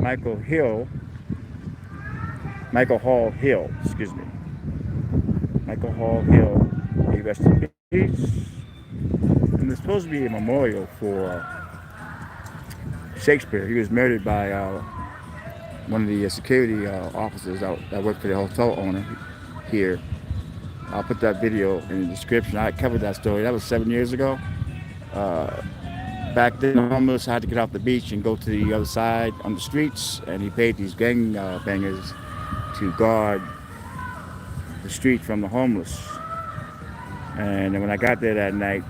Michael Hall Hill, excuse me. Michael Hall Hill, may he rest in peace. And there's supposed to be a memorial for Shakespeare. He was murdered by one of the security officers that worked for the hotel owner here. I'll put that video in the description. I covered that story. That was 7 years ago. Uh, Back then, the homeless had to get off the beach and go to the other side on the streets, and he paid these gang bangers to guard the street from the homeless. And when I got there that night,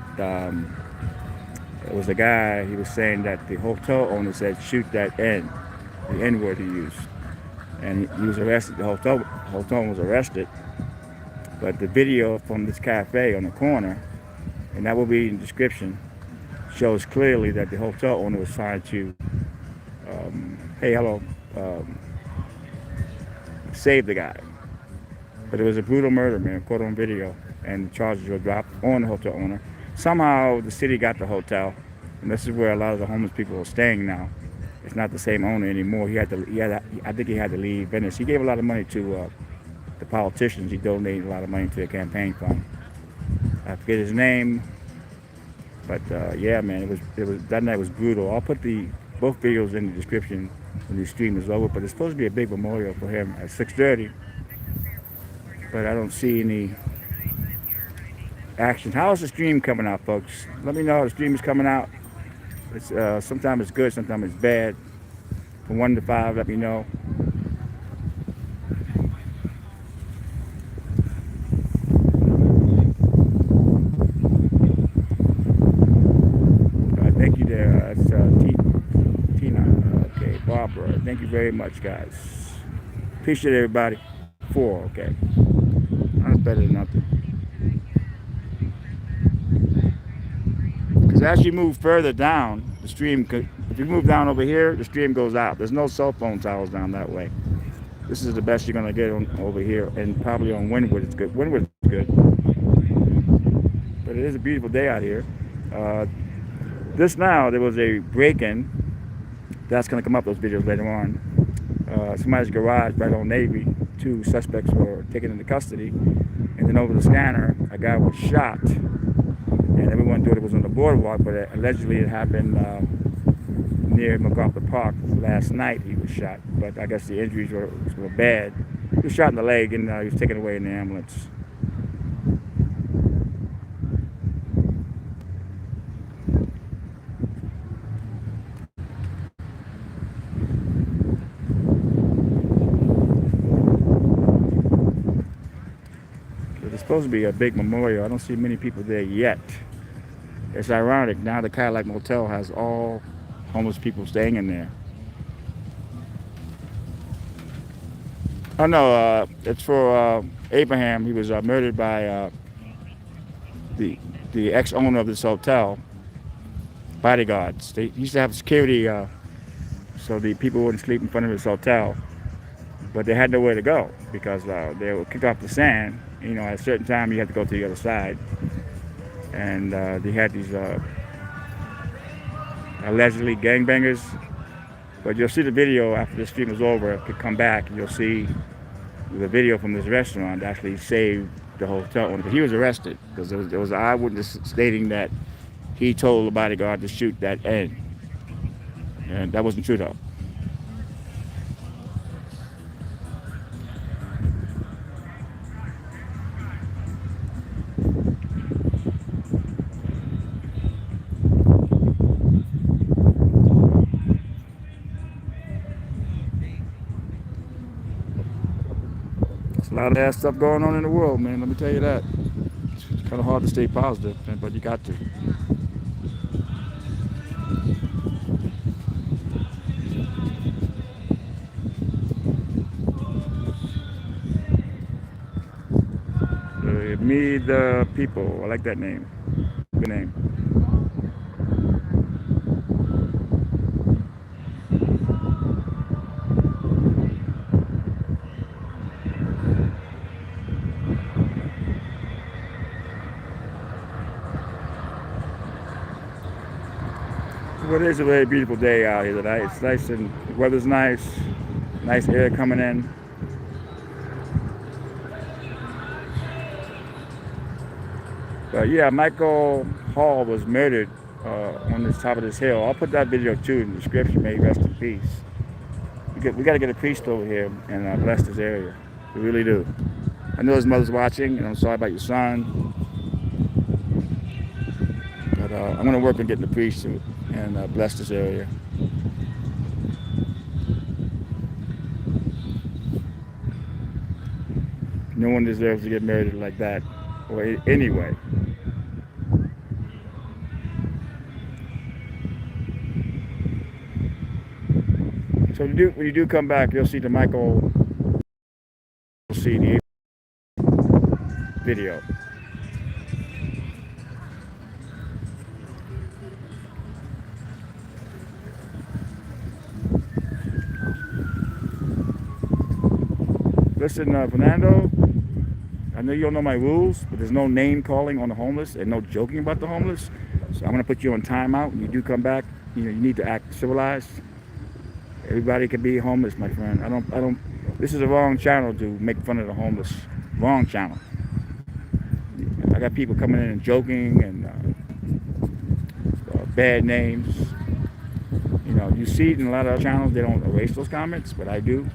it was a guy. He was saying that the hotel owner said, "Shoot that N," the N word he used, and he was arrested. The hotel owner was arrested. But the video from this cafe on the corner, and that will be in the description, shows clearly that the hotel owner was trying to, hey, hello, save the guy. But it was a brutal murder, man, caught on video, and the charges were dropped on the hotel owner. Somehow the city got the hotel, and this is where a lot of the homeless people are staying now. It's not the same owner anymore. I think he had to leave Venice. He gave a lot of money to the politicians. He donated a lot of money to their campaign fund. I forget his name. But yeah, man, it was that night was brutal. I'll put both videos in the description when the stream is over. But it's supposed to be a big memorial for him at 6:30. But I don't see any action. How is the stream coming out, folks? Let me know how the stream is coming out. It's sometimes it's good, sometimes it's bad. From 1 to 5, let me know. Thank you there. That's Tina. Okay, Barbara. Thank you very much, guys. Appreciate everybody. 4, okay. That's better than nothing. Because as you move further down, the stream, if you move down over here, the stream goes out. There's no cell phone towers down that way. This is the best you're going to get over here, and probably on Windward it's good. Windward is good. But it is a beautiful day out here. There was a break-in. That's going to come up, those videos later on. Somebody's garage right on Navy. 2 suspects were taken into custody. And then over the scanner, a guy was shot. And everyone thought it was on the boardwalk, but allegedly it happened near MacArthur Park last night. He was shot, but I guess the injuries were bad. He was shot in the leg, and he was taken away in the ambulance. It's supposed to be a big memorial. I don't see many people there yet. It's ironic. Now the Cadillac Motel has all homeless people staying in there. Oh no, it's for Abraham. He was murdered by the ex-owner of this hotel. Bodyguards. They used to have security, so the people wouldn't sleep in front of his hotel. But they had nowhere to go because they were kicked off the sand. You know, at a certain time you had to go to the other side. And they had these allegedly gangbangers. But you'll see the video after the stream is over. It could come back and you'll see the video from this restaurant actually saved the hotel owner. But he was arrested because there was an eyewitness stating that he told the bodyguard to shoot that end. And that wasn't true though. A lot of that stuff going on in the world, man. Let me tell you that. It's kind of hard to stay positive, man, but you got to. Me the People. I like that name. Good name. What Well, it is a very beautiful day out here tonight. It's nice and the weather's nice, nice air coming in. But yeah, Michael Hall was murdered on this top of this hill. I'll put that video too in the description. May he rest in peace. We got to get a priest over here and bless this area. We really do. I know his mother's watching, and I'm sorry about your son. But I'm going to work on getting the priest and bless this area. No one deserves to get murdered like that, or anyway. So when you do come back, you'll see the Michael. You'll see the video. Listen, Fernando, I know you don't know my rules, but there's no name calling on the homeless and no joking about the homeless. So I'm going to put you on timeout. When you do come back, you need to act civilized. Everybody can be homeless, my friend. I don't. This is the wrong channel to make fun of the homeless. Wrong channel. I got people coming in and joking and bad names. You see it in a lot of other channels. They don't erase those comments, but I do.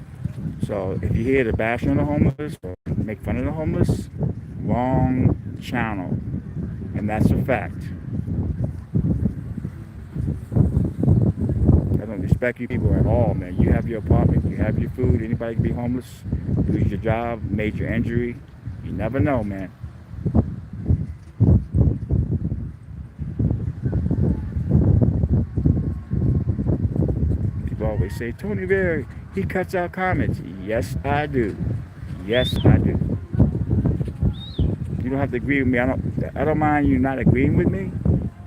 So if you hear the bashing of the homeless or make fun of the homeless, wrong channel. And that's a fact. I don't respect you people at all, man. You have your apartment, you have your food, anybody can be homeless, lose your job, major injury. You never know, man. People always say, Tony Berry, he cuts out comments. Yes, I do. Yes, I do. You don't have to agree with me. I don't mind you not agreeing with me.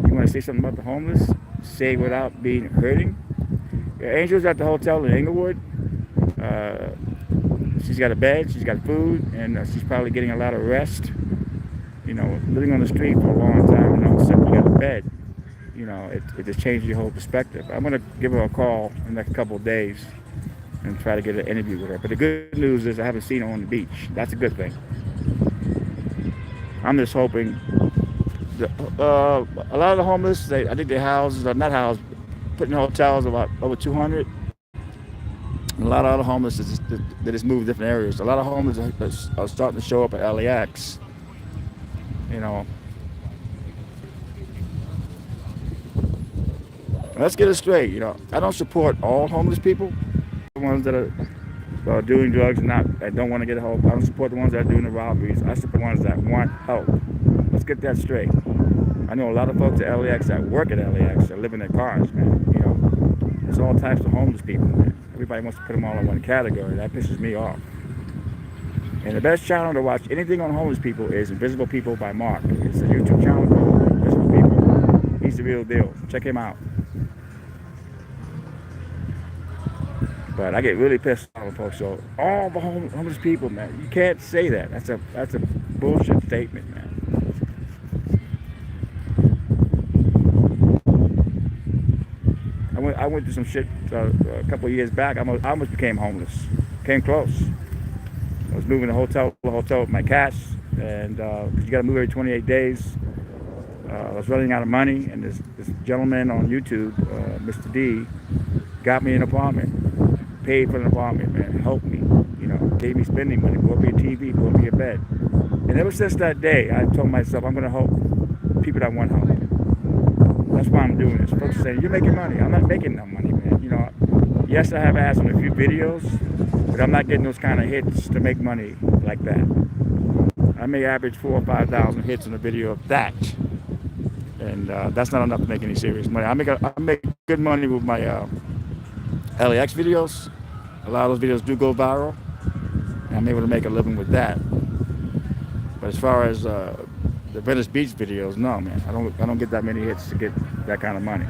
You want to say something about the homeless? Say it without being hurting. Angel's at the hotel in Inglewood. She's got a bed, she's got food, and she's probably getting a lot of rest. Living on the street for a long time, and all of a sudden you got a bed. It just changes your whole perspective. I'm going to give her a call in the next couple of days and try to get an interview with her. But the good news is I haven't seen her on the beach. That's a good thing. I'm just hoping that, a lot of the homeless, I think their houses are not housed, put in hotels about over 200. And a lot of other homeless they just move to different areas. A lot of homeless are starting to show up at LAX. Let's get it straight. I don't support all homeless people. The ones that are doing drugs and don't want to get help. I don't support the ones that are doing the robberies. I support the ones that want help. Let's get that straight. I know a lot of folks at LAX that work at LAX that live in their cars, man. There's all types of homeless people, man. Everybody wants to put them all in one category. That pisses me off. And the best channel to watch anything on homeless people is Invisible People by Mark. It's a YouTube channel called Invisible People. He's the real deal. Check him out. But I get really pissed off with folks. So all the homeless people, man, you can't say that. That's a bullshit statement, man. I went through some shit a couple of years back. I almost became homeless. Came close. I was moving to hotel with my cash, and because you got to move every 28 days. I was running out of money, and this gentleman on YouTube, Mr. D, got me an apartment, paid for an apartment, man, helped me, gave me spending money, bought me a TV, bought me a bed. And ever since that day, I told myself I'm going to help people that want help. That's why I'm doing this. Folks say, you're making money. I'm not making no money, man. Yes, I have asked on a few videos, but I'm not getting those kind of hits to make money like that. I may average 4,000 or 5,000 hits on a video of that. And that's not enough to make any serious money. I make good money with my LAX videos. A lot of those videos do go viral, and I'm able to make a living with that. But as far as the Venice Beach videos, no, man. I don't get that many hits to get that kind of money.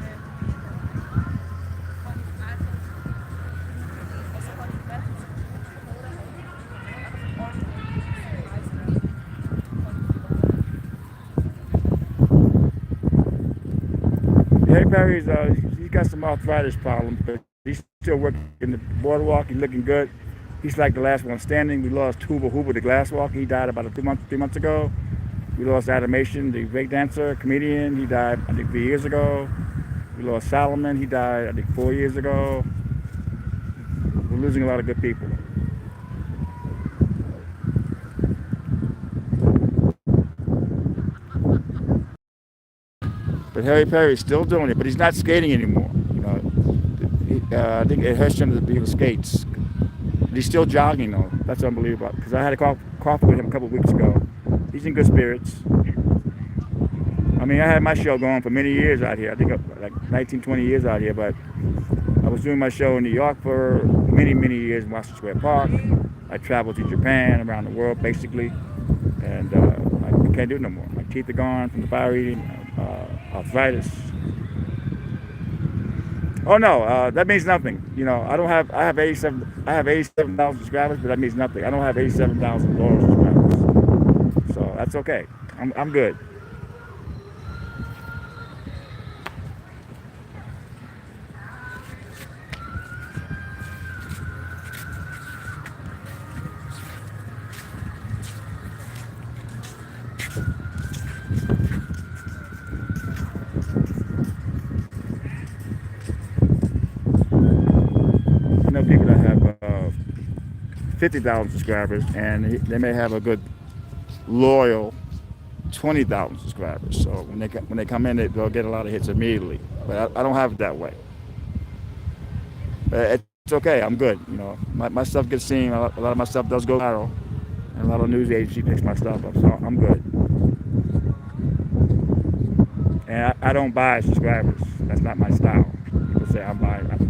Harry Perry's got some arthritis problems, but he's still working the boardwalk. He's looking good. He's like the last one standing. We lost Hoover the glasswalker. He died about 3 months ago. We lost Animation, the breakdancer, comedian. He died, I think, 3 years ago. We lost Solomon. He died, I think, 4 years ago. We're losing a lot of good people. But Harry Perry's still doing it, but he's not skating anymore. I think it hurts him to be on skates. But he's still jogging though. That's unbelievable. Because I had a coffee with him a couple of weeks ago. He's in good spirits. I mean, I had my show going for many years out here. I think like 19, 20 years out here. But I was doing my show in New York for many, many years in Washington Square Park. I traveled to Japan, around the world basically. And I can't do it no more. My teeth are gone from the fire eating, arthritis. Oh no, that means nothing. I have 87,000 subscribers, but that means nothing. I don't have 87,000 loyal subscribers. So that's okay. I'm good. People that have 50,000 subscribers, and they may have a good loyal 20,000 subscribers. So when they come in, they'll get a lot of hits immediately. But I don't have it that way. But it's okay. I'm good. My stuff gets seen. A lot of my stuff does go viral, and a lot of news agency picks my stuff up. So I'm good. And I don't buy subscribers. That's not my style. People say I'm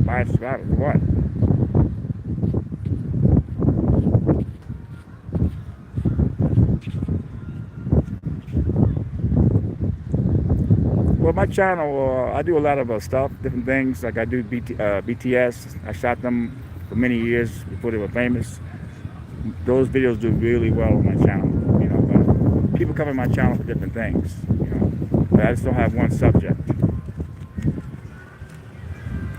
buying subscribers. For what? Well, my channel, I do a lot of stuff, different things. Like I do BTS. I shot them for many years before they were famous. Those videos do really well on my channel. But people come in my channel for different things. But I just don't have one subject.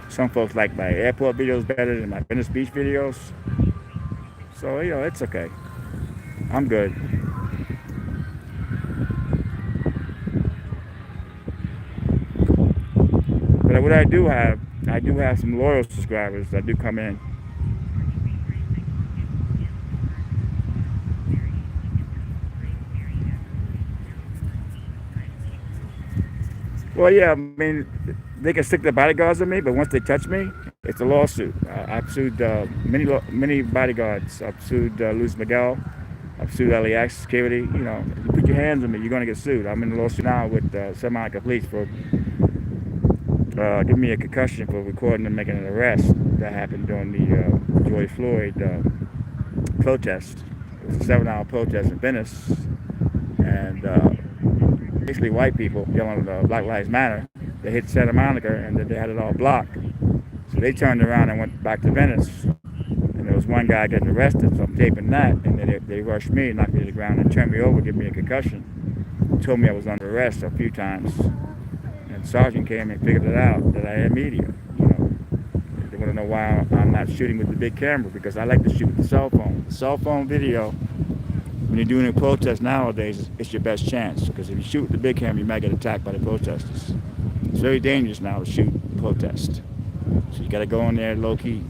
Some folks like my airport videos better than my Venice Beach videos. So it's okay. I'm good. But what I do have some loyal subscribers that do come in. Well, yeah, I mean, they can stick their bodyguards on me, but once they touch me, it's a lawsuit. I've sued many bodyguards. I've sued Luis Miguel. I've sued LAX security. If you put your hands on me, you're going to get sued. I'm in a lawsuit now with Santa Monica Police for giving me a concussion for recording and making an arrest that happened during the George Floyd protest. It was a 7-hour protest in Venice, and basically white people yelling Black Lives Matter. They hit Santa Monica, and then they had it all blocked. So they turned around and went back to Venice, and there was one guy getting arrested, so I'm taping that, and then they rushed me, knocked me to the ground, and turned me over, gave me a concussion, told me I was under arrest a few times. Sergeant came and figured it out that I had media. They want to know why I'm not shooting with the big camera, because I like to shoot with the cell phone. The cell phone video, when you're doing a protest nowadays, it's your best chance, because if you shoot with the big camera, you might get attacked by the protesters. It's very dangerous now to shoot protest. So you got to go in there low key.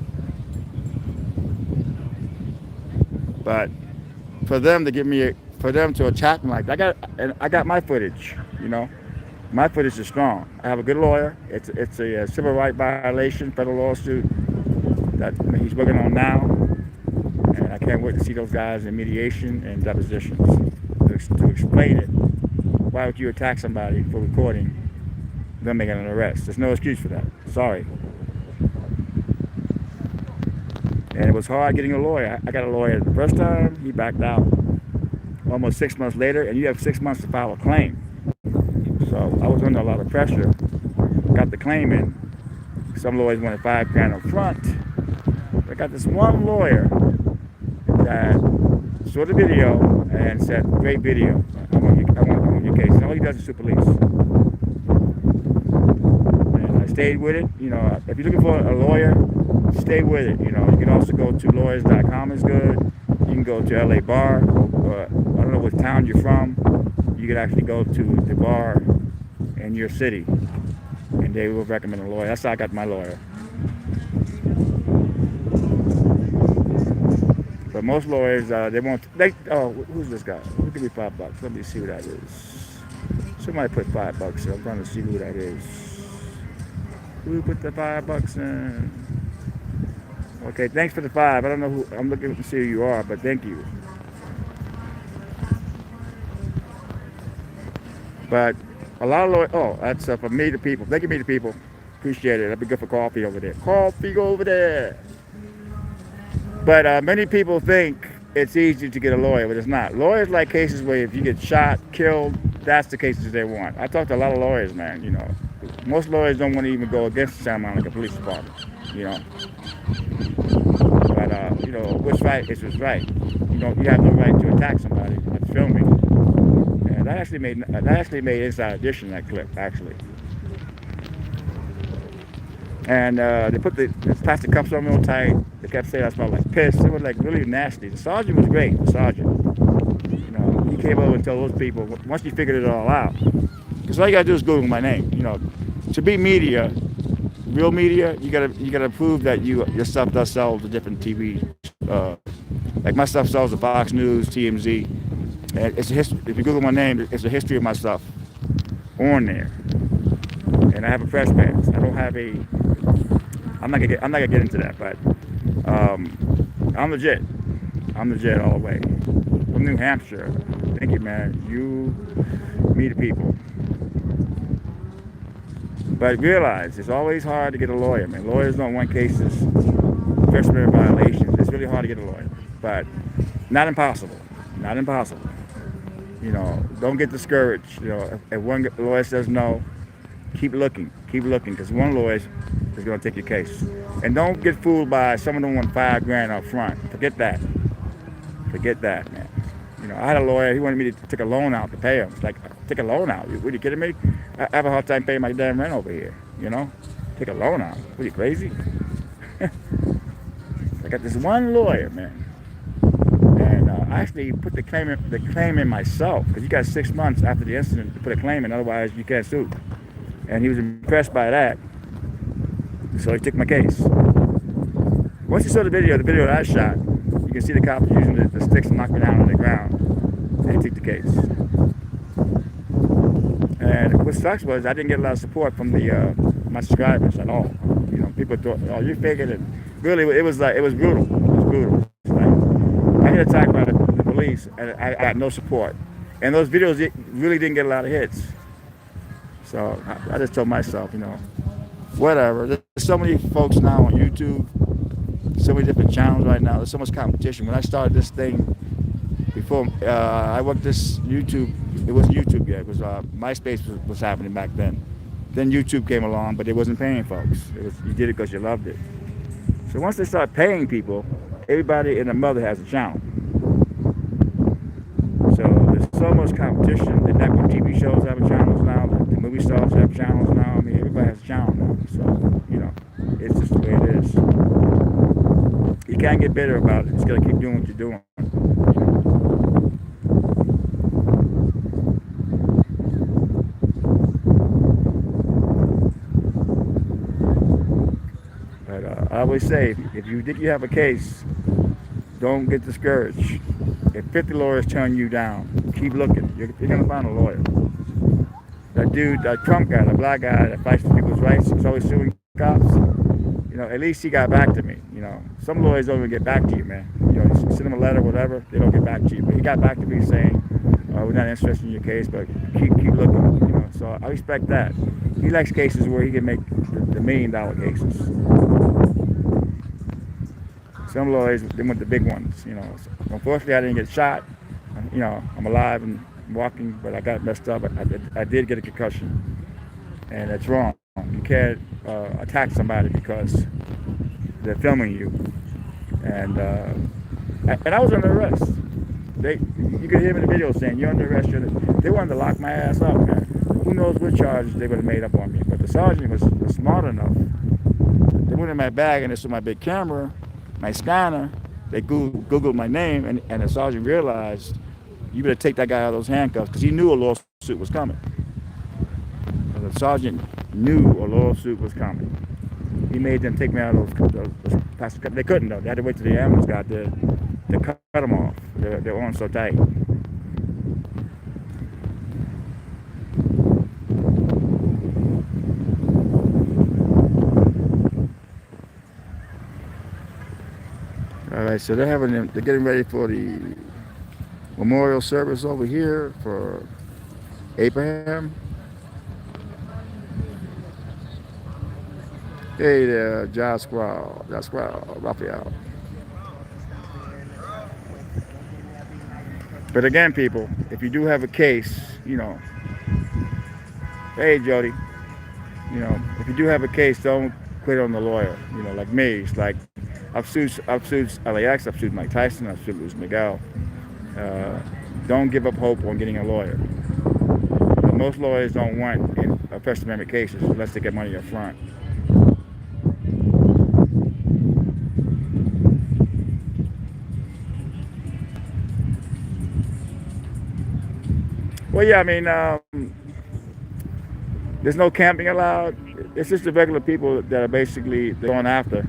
But for them to attack me like that, I got my footage. My footage is strong. I have a good lawyer. It's a civil rights violation, federal lawsuit that he's working on now. And I can't wait to see those guys in mediation and depositions to explain it. Why would you attack somebody for recording them making an arrest? There's no excuse for that. Sorry. And it was hard getting a lawyer. I got a lawyer the first time. He backed out. Almost 6 months later, and you have 6 months to file a claim. So I was under a lot of pressure. Got the claim in. Some lawyers wanted $5,000 up front. I got this one lawyer that saw the video and said, "Great video. I want your case." And all he does is sue police. And I stayed with it. You know, if you're looking for a lawyer, stay with it. You know, you can also go to lawyers.com is good. You can go to LA Bar, or I don't know what town you're from. You can actually go to the bar in your city, and they will recommend a lawyer. That's how I got my lawyer. But most lawyers, they won't. Oh, who's this guy? Who give me $5? Let me see who that is. Somebody put $5 in. I'm trying to see who that is. Who put the $5 in? Okay, thanks for the 5. I don't know who. I'm looking to see who you are, but thank you. But a lot of lawyers. Oh, that's for me to people. Thank you, me to people. Appreciate it. That'd be good for coffee over there. Coffee over there. But many people think it's easy to get a lawyer, but it's not. Lawyers like cases where if you get shot, killed, that's the cases they want. I talked to a lot of lawyers, man. You know, most lawyers don't want to even go against someone like a police department. You know, but you know, what's right is what's right. You have no right to attack somebody that's filming. And that actually made Inside Edition, that clip actually. And they put the plastic cups on real tight. They kept saying I smelled like piss. It was like really nasty. The sergeant was great. The sergeant, you know, he came over and told those people once you figured it all out. Because all you gotta do is Google my name. You know, to be media, real media, you gotta prove that your stuff does sell to different TV. Like my stuff sells to Fox News, TMZ. And it's a history. If you Google my name, it's a history of my stuff on there. And I have a press pass. I don't have a. I'm not gonna get into that, but I'm legit. I'm legit all the way. From New Hampshire. Thank you, man. You, me, the people. But realize it's always hard to get a lawyer, man. Lawyers don't want cases, First Amendment violations. It's really hard to get a lawyer, but not impossible. Not impossible. You know, don't get discouraged. You know, if one lawyer says no, keep looking, because one lawyer is going to take your case. And don't get fooled by someone who want $5,000 up front. Forget that, man. You know, I had a lawyer. He wanted me to take a loan out to pay him. It's like, take a loan out? What are you kidding me? I have a hard time paying my damn rent over here. You know, take a loan out? What are you, crazy? I got this one lawyer, man. And I actually put the claim in myself, because you got 6 months after the incident to put a claim in, otherwise you can't sue. And he was impressed by that, so he took my case. Once you saw the video that I shot, you can see the cops using the sticks to knock me down on the ground. They took the case. And what sucks was I didn't get a lot of support from my subscribers at all. You know, people thought, oh, you're faking it. Really, it was brutal. It was brutal. Like, I get attacked by the police, and I got no support. And those videos really didn't get a lot of hits. So I just told myself, you know, whatever. There's so many folks now on YouTube, so many different channels right now. There's so much competition. When I started this thing, before I worked this YouTube, it wasn't YouTube yet. It was MySpace was happening back then. Then YouTube came along, but it wasn't paying folks. You did it because you loved it. So once they start paying people, everybody and their mother has a channel. So there's so much competition. The network TV shows have channels now. The movie stars have channels now. I mean, everybody has a channel now. So, you know, it's just the way it is. You can't get bitter about it. You just got to keep doing what you're doing. But I always say, if you think you have a case, don't get discouraged. If 50 lawyers turn you down, keep looking. You're going to find a lawyer. That dude, that Trump guy, the black guy that fights for people's rights, he's always suing cops. You know, at least he got back to me. You know, some lawyers don't even get back to you, man. You know, you send them a letter, whatever, they don't get back to you. But he got back to me saying, we're not interested in your case, but keep looking. You know, so I respect that. He likes cases where he can make the $1 million cases. Some lawyers, they want the big ones. You know, so unfortunately, I didn't get shot. You know, I'm alive and walking, but I got messed up. I did get a concussion, and that's wrong. You can't attack somebody because they're filming you. And I was under arrest. You could hear me in the video saying, "You're under arrest." They wanted to lock my ass up, man. who knows what charges they would have made up on me. But the sergeant was smart enough. They went in my bag and they saw my big camera, my scanner. They Googled my name, and the sergeant realized, you better take that guy out of those handcuffs, because he knew a lawsuit was coming. The sergeant knew a lawsuit was coming. He made them take me out of those plastic cuffs. They couldn't, though. They had to wait till the ambulance got there to cut them off. Their arms so tight. All right, so they're getting ready for the memorial service over here for Abraham. Hey there, Josh Squall, Raphael. But again, people, if you do have a case, hey Jody, if you do have a case, don't quit on the lawyer. Like me, it's like I've sued LAX, I've sued Mike Tyson, I've sued Luis Miguel. Don't give up hope on getting a lawyer. But most lawyers don't want First Amendment cases unless they get money up front. Well, yeah, I mean, there's no camping allowed. It's just the regular people that are basically going after.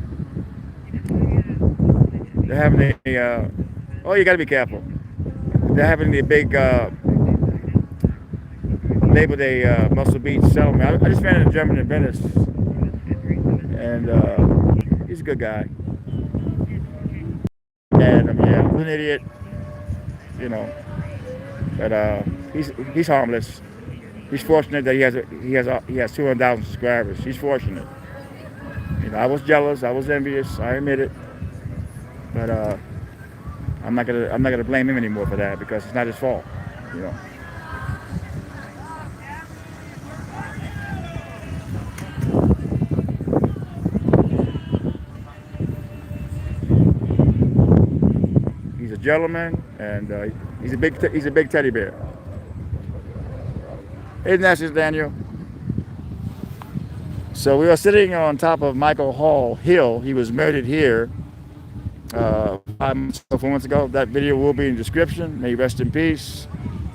They're having oh, you got to be careful. They're having the big Labor Day Muscle Beach settlement. I just ran into a German in Venice, and he's a good guy. And I mean, yeah, he's an idiot, but he's harmless. He's fortunate that he has 200,000 subscribers. He's fortunate. I was jealous. I was envious. I admit it. But I'm not gonna blame him anymore for that, because it's not his fault. He's a gentleman, and he's a big teddy bear. Isn't that just Daniel? So we are sitting on top of Michael Hall Hill. He was murdered here 4 months ago. That video will be in the description. May he rest in peace.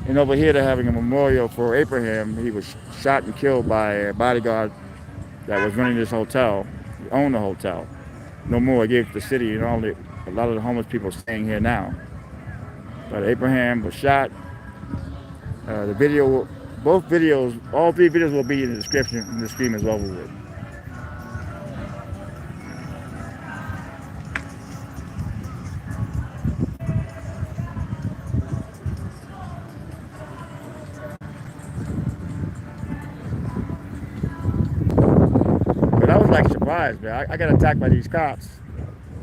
And over here they're having a memorial for Abraham. He was shot and killed by a bodyguard that was running this hotel. He owned the hotel. No more, he gave it to the city, and a lot of the homeless people are staying here now. But Abraham was shot. The video, all 3 videos will be in the description when the stream is over with. But I was like surprised, man. I got attacked by these cops,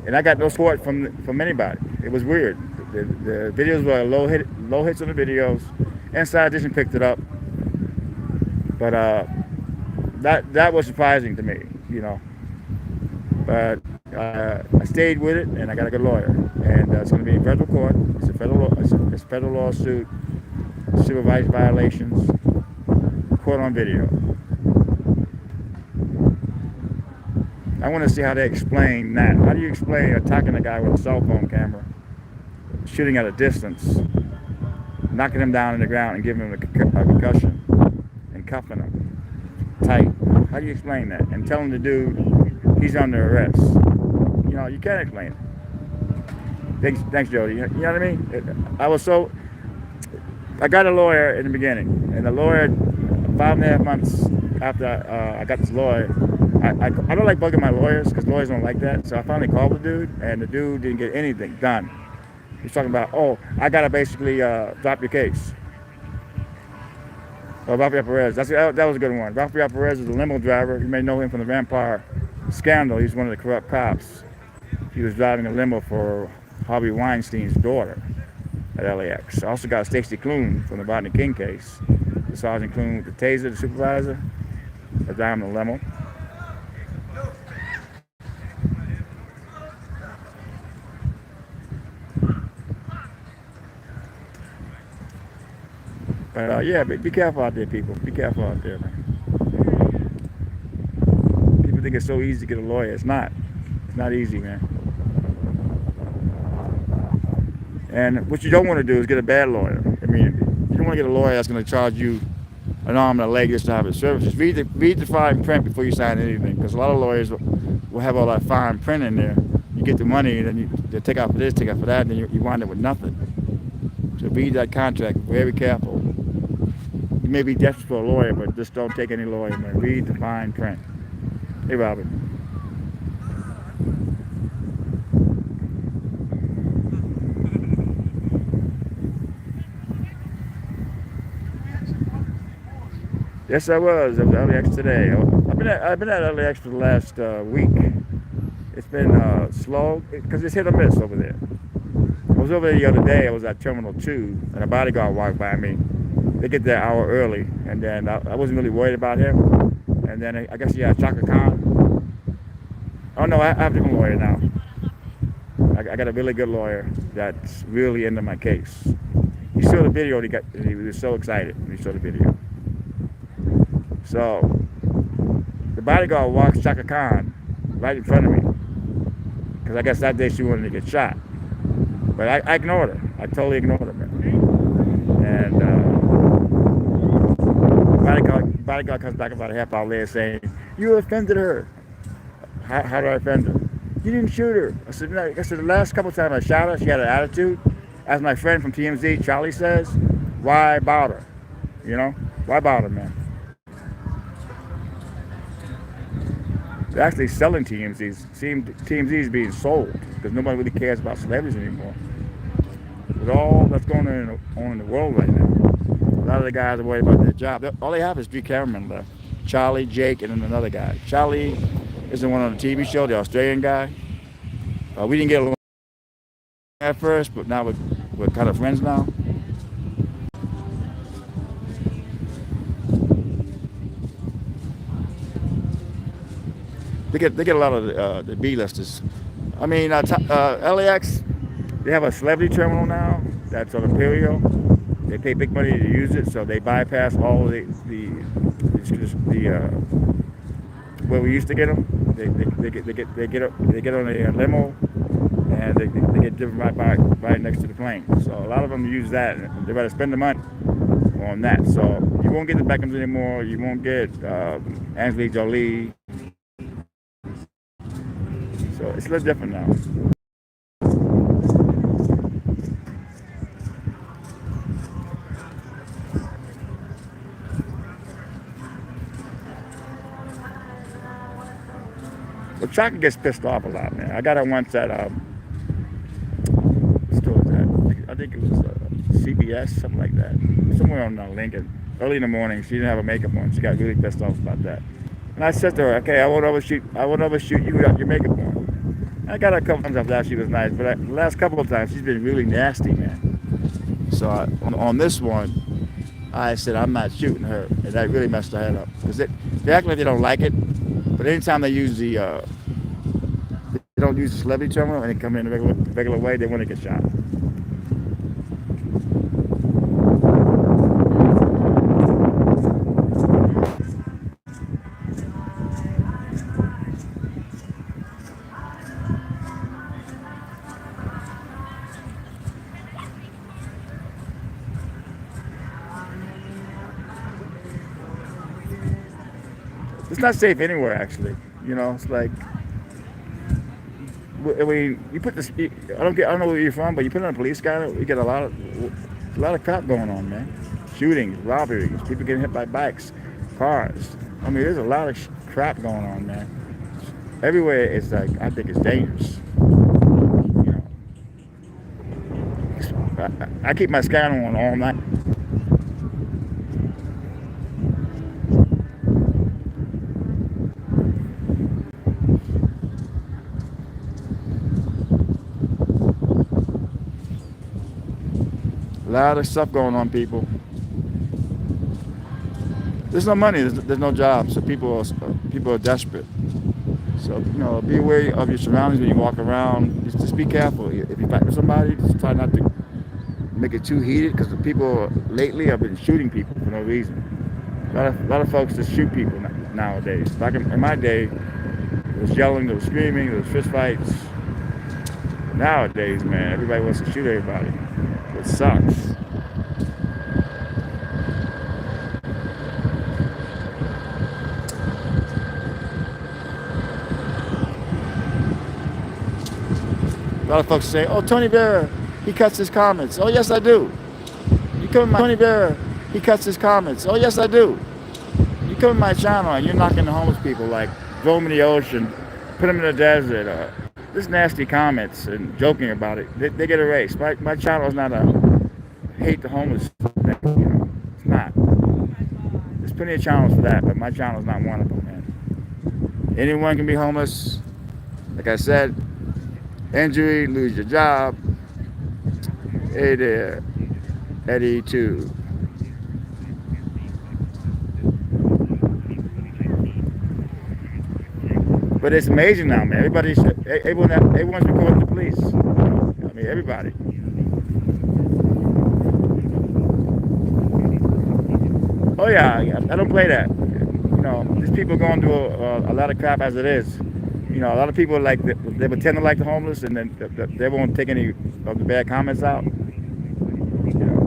and I got no support from anybody. It was weird. The videos were low hits on the videos. Inside Edition picked it up, but that was surprising to me, But I stayed with it, and I got a good lawyer, and it's going to be in federal court. It's a federal lawsuit, civil rights violations, court on video. I want to see how they explain that. How do you explain attacking a guy with a cell phone camera, shooting at a distance, knocking him down on the ground and giving him a concussion, and cuffing him tight? How do you explain that? And telling the dude he's under arrest. You can't explain it. Thanks, Jody. You know what I mean? I got a lawyer in the beginning, and the lawyer, 5.5 months after I got this lawyer, I don't like bugging my lawyers, because lawyers don't like that. So I finally called the dude, and the dude didn't get anything done. He's talking about, oh, I gotta basically drop your case. Rafael Perez, that was a good one. Rafael Perez is a limo driver. You may know him from the Vampire scandal. He's one of the corrupt cops. He was driving a limo for Harvey Weinstein's daughter at LAX. I also got Stacey Kloon from the Rodney King case. The Sergeant Kloon with the taser, the supervisor, was driving the limo. But yeah, be careful out there, people. Be careful out there, man. People think it's so easy to get a lawyer. It's not. It's not easy, man. And what you don't want to do is get a bad lawyer. I mean, you don't want to get a lawyer that's going to charge you an arm and a leg just to have his services. Read the fine print before you sign anything, because a lot of lawyers will have all that fine print in there. You get the money, and then they take out for this, take out for that, and then you wind up with nothing. So read that contract. Very careful. You may be desperate for a lawyer, but just don't take any lawyer, man. Read the fine print. Hey, Robert. Yes, I was. I was at LAX today. I've been at LAX for the last week. It's been slow because it's hit or miss over there. I was over there the other day. I was at Terminal 2, and a bodyguard walked by me. They get there an hour early, and then I wasn't really worried about him. And then I guess he had Chaka Khan. Oh no, I have a different lawyer now. I got a really good lawyer that's really into my case. He saw the video. He was so excited when he saw the video. So the bodyguard walks Chaka Khan right in front of me, because I guess that day she wanted to get shot. But I ignored her. I totally ignored her, man. And bodyguard comes back about a half hour later saying, "You offended her." How do I offend her? "You didn't shoot her." I said, "No." I said, "The last couple of times I shot her, she had an attitude. As my friend from TMZ, Charlie, says, why bother? You know? Why bother, man?" They're actually selling TMZs. TMZs being sold because nobody really cares about celebrities anymore. With all that's going on in the world right now, a lot of the guys are worried about their job. All they have is 3 cameramen left: Charlie, Jake, and then another guy. Charlie is the one on the TV show, the Australian guy. We didn't get along at first, but now we're kind of friends now. They get a lot of the B-listers. I mean, LAX, they have a celebrity terminal now that's on Imperial. They pay big money to use it, so they bypass all the where we used to get them. They get on a limo, and they get driven right next to the plane. So a lot of them use that. They better spend the money on that. So you won't get the Beckhams anymore. You won't get Angelina Jolie. So it's a little different now. But Chaka gets pissed off a lot, man. I got her once at what store was that? I think it was CBS, something like that. Somewhere on Lincoln. Early in the morning, she didn't have her makeup on. She got really pissed off about that. And I said to her, "Okay, I won't overshoot you without your makeup on." I got her a couple times after that. She was nice, but the last couple of times she's been really nasty, man. So on this one, I said I'm not shooting her, and that really messed her head up because they act like they don't like it, but anytime they use they don't use the celebrity terminal and they come in the regular way, they want to get shot. It's not safe anywhere, actually. You know, it's like, I mean, you put this. I don't know where you're from, but you put on a police car, you get a lot of crap going on, man. Shootings, robberies, people getting hit by bikes, cars. I mean, there's a lot of crap going on, man. Everywhere, it's like, I think it's dangerous. You know, I keep my scanner on all night. A lot of stuff going on, people. There's no money. There's no jobs. So people are desperate. So be aware of your surroundings when you walk around. Just be careful. If you fight with somebody, just try not to make it too heated because the people lately have been shooting people for no reason. A lot of folks just shoot people nowadays. Back in my day, there was yelling, there was screaming, there was fist fights. Nowadays, man, everybody wants to shoot everybody. It sucks. A lot of folks say, "Oh, Tony Vera, he cuts his comments." Oh, yes, I do. You come to my Tony Vera, he cuts his comments. Oh, yes, I do. You come to my channel and you're knocking the homeless people, like throw them in the ocean, put them in the desert, this nasty comments and joking about it. They get erased. My channel is not a hate the homeless thing, you know. It's not. There's plenty of channels for that, but my channel is not one of them, man. Anyone can be homeless. Like I said, injury, lose your job. Hey there, Eddie too. But it's amazing now, man. Everyone's recording the police. I mean, everybody. Oh yeah, I don't play that. You know, these people going through a lot of crap as it is. You know, a lot of people like they pretend to like the homeless, and then they won't take any of the bad comments out. You know.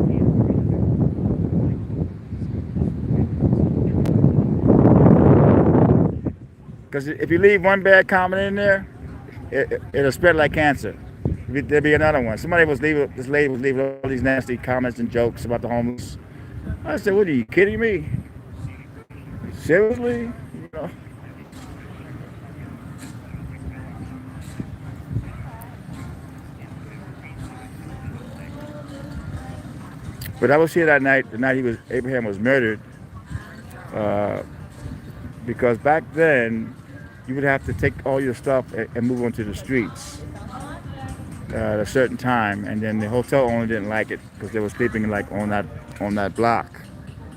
Because if you leave one bad comment in there, it'll spread like cancer. There'll be another one. This lady was leaving all these nasty comments and jokes about the homeless. I said, "What, are you kidding me? Seriously?" You know. But I was here that night, the night Abraham was murdered, because back then you would have to take all your stuff and move onto the streets at a certain time, and then the hotel owner didn't like it because they were sleeping like on that block,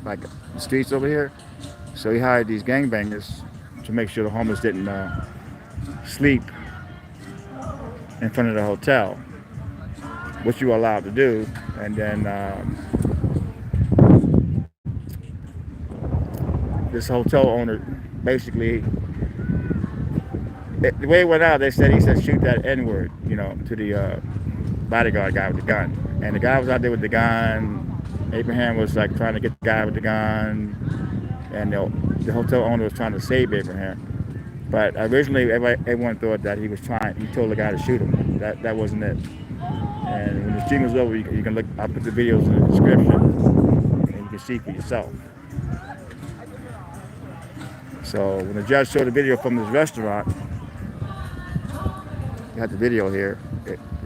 like the streets over here. So he hired these gangbangers to make sure the homeless didn't sleep in front of the hotel, which you were allowed to do. And then this hotel owner basically, the way it went out, he said shoot that N-word, you know, to the bodyguard guy with the gun. And the guy was out there with the gun. Abraham was like trying to get the guy with the gun, and the hotel owner was trying to save Abraham. But originally, everyone thought that he told the guy to shoot him. That wasn't it. And when the stream is over, you can look. I'll put the videos in the description, and you can see for yourself. So when the judge showed the video from this restaurant, you had the video here.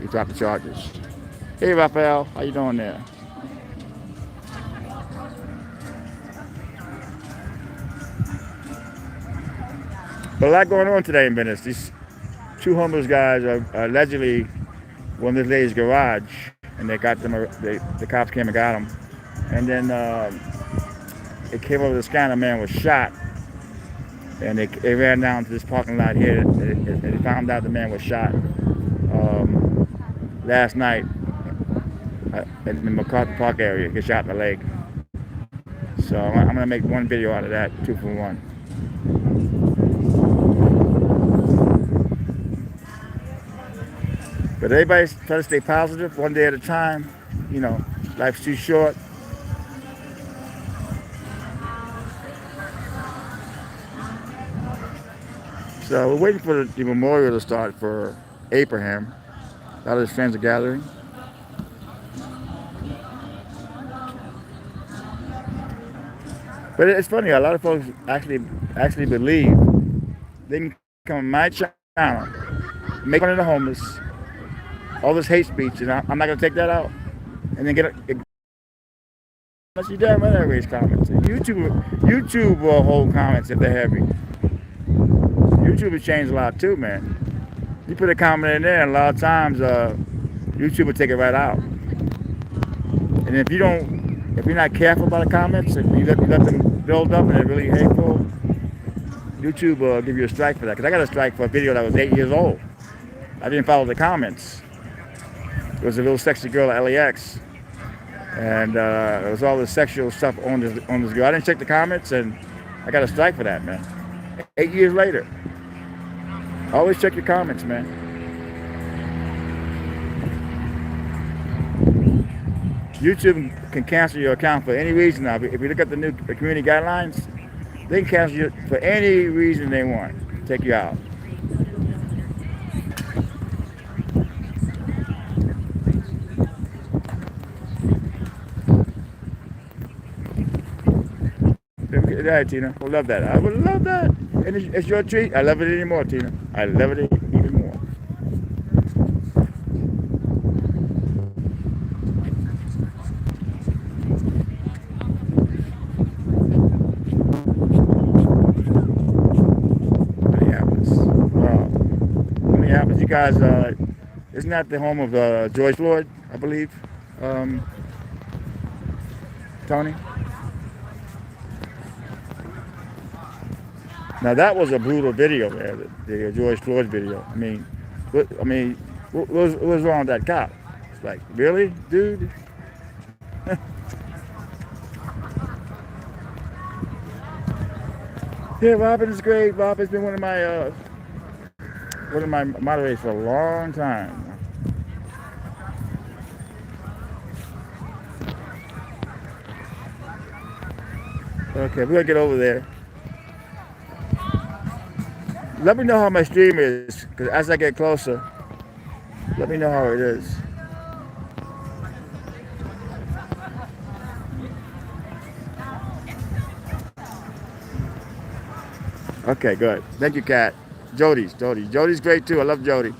He dropped the charges. Hey, Raphael, how you doing there? But a lot going on today in Venice. These two homeless guys are allegedly went in this lady's garage, and they got them. The cops came and got them, and then it came over the scan. A man was shot, and they ran down to this parking lot here. And they found out the man was shot last night in the MacArthur Park area. He got shot in the leg. So I'm gonna make one video out of that, 2 for 1. But everybody try to stay positive, one day at a time. You know, life's too short. So we're waiting for the memorial to start for Abraham. A lot of his friends are gathering. But it's funny, a lot of folks actually believe they can come on my channel, make fun of the homeless, all this hate speech, and I'm not gonna take that out, and then unless you damn right I raise comments. YouTube will hold comments if they're heavy. YouTube has changed a lot too, man. You put a comment in there, and a lot of times YouTube will take it right out. And if you're not careful about the comments, and you let them build up and they're really hateful, YouTube will give you a strike for that. Because I got a strike for a video that was 8 years old. I didn't follow the comments. It was a little sexy girl at LAX, And there was all this sexual stuff on this girl. I didn't check the comments, and I got a strike for that, man. 8 years later. Always check your comments, man. YouTube can cancel your account for any reason now. If you look at the new community guidelines, they can cancel you for any reason they want. Take you out. Yeah, Tina. I love that. I would love that. And it's your treat. I love it anymore, Tina. I love it even more. Minneapolis. Wow. Minneapolis. You guys, isn't that the home of George Floyd, I believe? Tony? Now that was a brutal video, man. The George Floyd video. What was wrong with that cop? It's like, really, dude? Yeah, Robin is great. Robin's been one of my moderators for a long time. Okay, we're gonna get over there. Let me know how my stream is, because as I get closer, let me know how it is. Okay, good. Thank you, Kat. Jody's great too. I love Jody.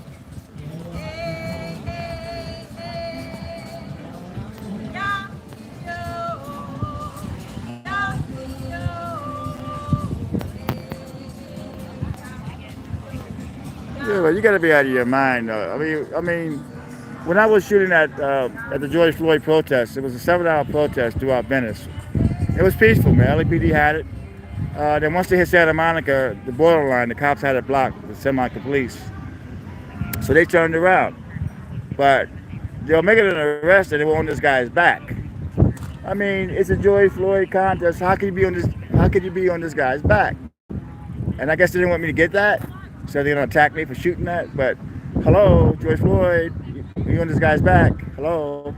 Yeah, well, you got to be out of your mind, though. I mean, when I was shooting at the George Floyd protest, it was a 7-hour protest throughout Venice. It was peaceful, man. LAPD had it. Then once they hit Santa Monica, the borderline, the cops had it blocked, the semi-police. So they turned around. But they'll make it an arrest and they won't this guy's back. I mean, it's a George Floyd contest. How could you be on this guy's back? And I guess they didn't want me to get that. So they're gonna attack me for shooting that. But hello, George Floyd, you on this guy's back? Hello.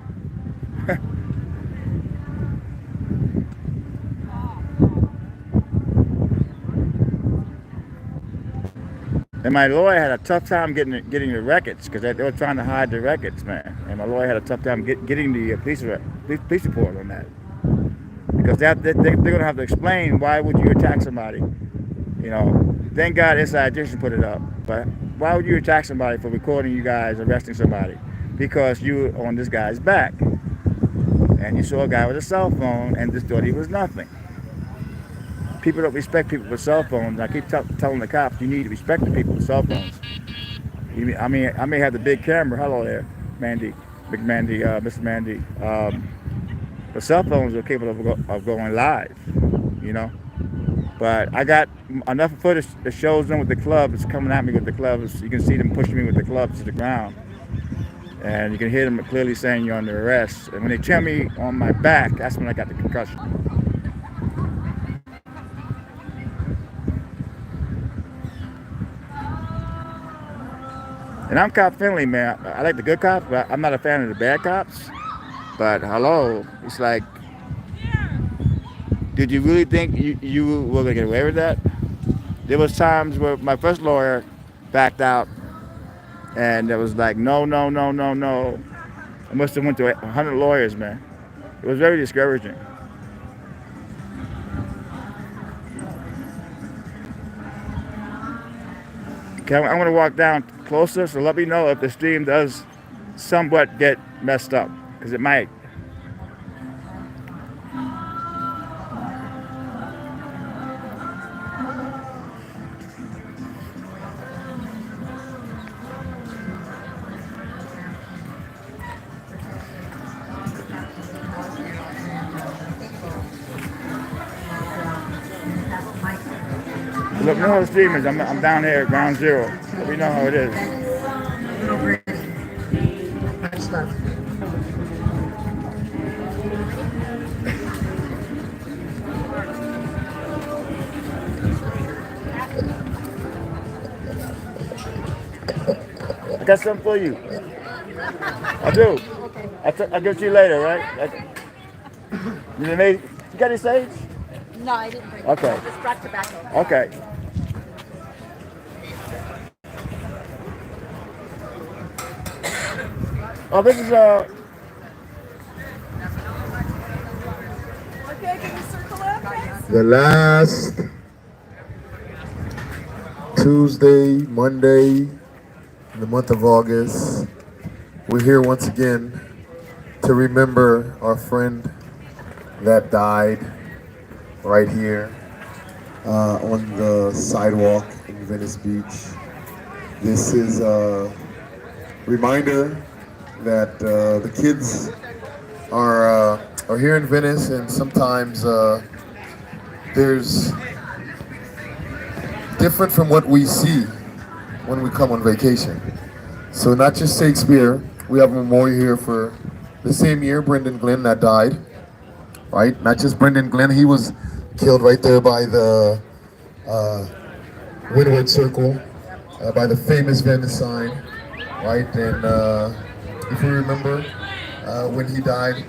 And my lawyer had a tough time getting the records because they were trying to hide the records, man. And my lawyer had a tough time getting the police report on that because they're gonna have to explain why would you attack somebody. You know, thank God Inside Edition put it up. But why would you attack somebody for recording you guys arresting somebody? Because you were on this guy's back and you saw a guy with a cell phone and just thought he was nothing. People don't respect people with cell phones. I keep telling the cops, you need to respect the people with cell phones. I may have the big camera. Hello there, Mandy, Big Mandy, Mr. Mandy. But cell phones are capable of going live, you know. But I got enough footage that shows them with the clubs coming at me with the clubs. You can see them pushing me with the clubs to the ground. And you can hear them clearly saying you're under arrest. And when they tell me on my back, that's when I got the concussion. And I'm cop friendly, man. I like the good cops, but I'm not a fan of the bad cops. But hello, it's like, did you really think you were gonna get away with that? There was times where my first lawyer backed out, and it was like, no. I must have went to 100 lawyers, man. It was very discouraging. Okay, I'm gonna walk down closer, so let me know if the stream does somewhat get messed up, because it might. Look, know how the stream is. I'm down here at ground zero. We know how it is. got something for you. I do. I'll give it to you later, right? You got any sage? No, I didn't bring it. Okay. I just brought tobacco. Okay. Oh, this is Okay, can you circle up, guys? The last Tuesday, Monday in the month of August, we're here once again to remember our friend that died right here on the sidewalk in Venice Beach. This is a reminder that the kids are here in Venice, and sometimes there's different from what we see when we come on vacation. So not just Shakespeare, we have a memorial here for the same year, Brendan Glenn that died, right? Not just Brendan Glenn, he was killed right there by the Windward Circle, by the famous Venice sign, right? And if you remember, when he died,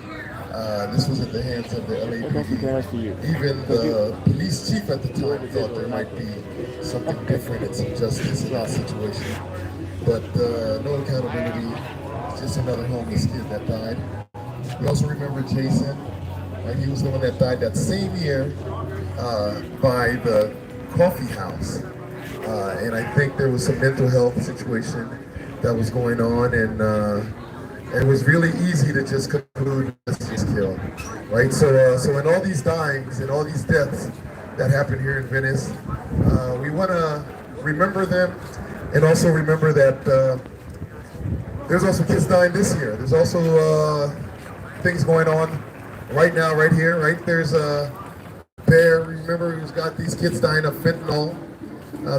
this was at the hands of the LAPD. Even the police chief at the time thought there might be something different and some justice in that situation. But no accountability, just another homeless kid that died. We also remember Jason, right? He was the one that died that same year by the coffee house. And I think there was some mental health situation that was going on, and it was really easy to just conclude this was killed, right? So in all these dyings and all these deaths that happened here in Venice, we want to remember them, and also remember that there's also kids dying this year. There's also things going on right now, right here, right? There's a Bear, remember, who's got these kids dying of fentanyl.